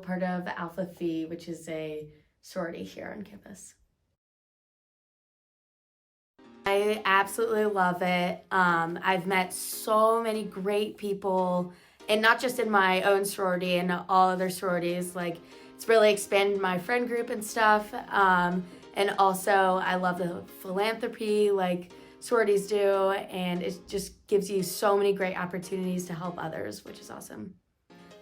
Part of Alpha Phi, which is a sorority here on campus. I absolutely love it. I've met so many great people, and not just in my own sorority and all other sororities. Like, it's really expanded my friend group and stuff. And also, I love the philanthropy like sororities do, and it just gives you so many great opportunities to help others, which is awesome.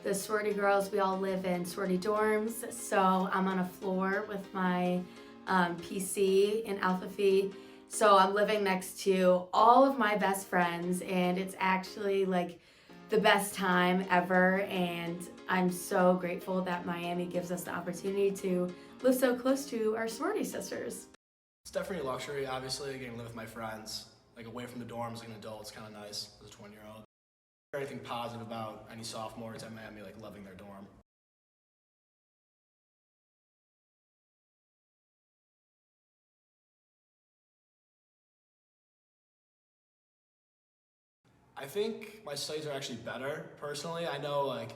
The sorority girls, we all live in sorority dorms, so I'm on a floor with my PC in Alpha Phi. So I'm living next to all of my best friends, and it's actually like the best time ever, and I'm so grateful that Miami gives us the opportunity to live so close to our sorority sisters. It's definitely a luxury, obviously, getting to live with my friends, like away from the dorms like an adult. It's kind of nice as a 20-year-old. Anything positive about any sophomores at Miami, like loving their dorm? I think my studies are actually better, personally. I know, like,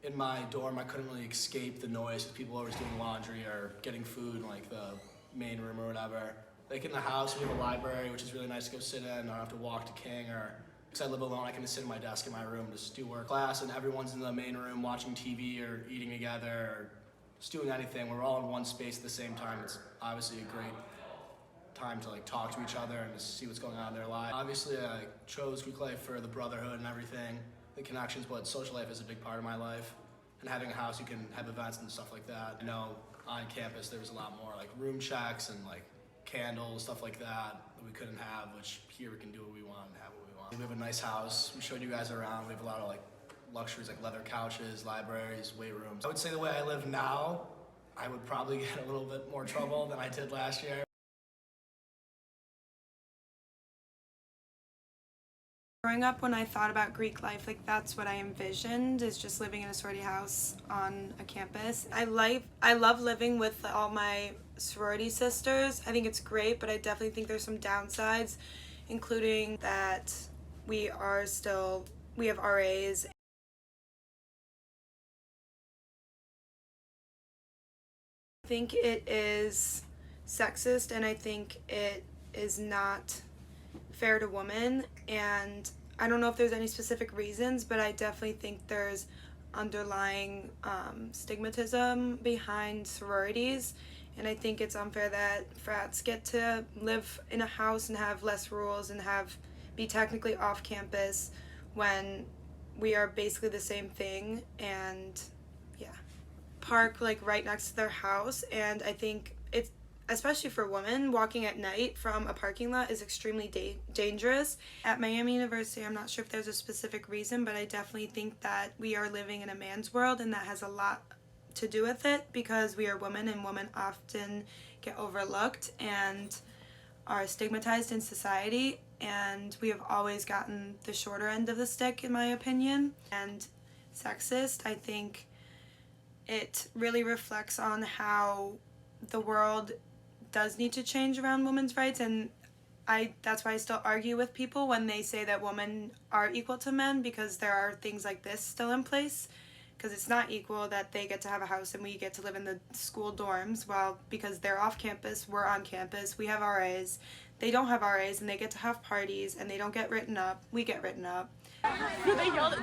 in my dorm, I couldn't really escape the noise with people always doing laundry or getting food in, like, the main room or whatever. Like, in the house, we have a library, which is really nice to go sit in. I don't have to walk to King, or, because I live alone, I can just sit at my desk in my room, just do work class, and everyone's in the main room watching TV or eating together or just doing anything. We're all in one space at the same time. It's obviously a great time to like talk to each other and just see what's going on in their lives. Obviously, I chose Greek life for the brotherhood and everything, the connections, but social life is a big part of my life. And having a house, you can have events and stuff like that. I know on campus there was a lot more like room checks and like candles, stuff like that we couldn't have, which here we can do what we want and have what we want. We have a nice house. We showed you guys around. We have a lot of like luxuries like leather couches, libraries, weight rooms. I would say the way I live now, I would probably get a little bit more trouble than I did last year. Growing up, when I thought about Greek life, like that's what I envisioned, is just living in a sorority house on a campus. I love living with all my sorority sisters. I think it's great, but I definitely think there's some downsides, including that we have RAs. I think it is sexist, and I think it is not fair to women, and I don't know if there's any specific reasons, but I definitely think there's underlying stigmatism behind sororities, and I think it's unfair that frats get to live in a house and have less rules and be technically off campus when we are basically the same thing. And yeah, park like right next to their house, and I think it's, especially for women, walking at night from a parking lot is extremely dangerous. At Miami University, I'm not sure if there's a specific reason, but I definitely think that we are living in a man's world, and that has a lot to do with it because we are women, and women often get overlooked and are stigmatized in society, and we have always gotten the shorter end of the stick, in my opinion. And sexist, I think it really reflects on how the world does need to change around women's rights, and that's why I still argue with people when they say that women are equal to men, because there are things like this still in place, because it's not equal that they get to have a house and we get to live in the school dorms, well, because they're off campus, we're on campus, we have RAs, they don't have RAs, and they get to have parties and they don't get written up, we get written up. They yelled.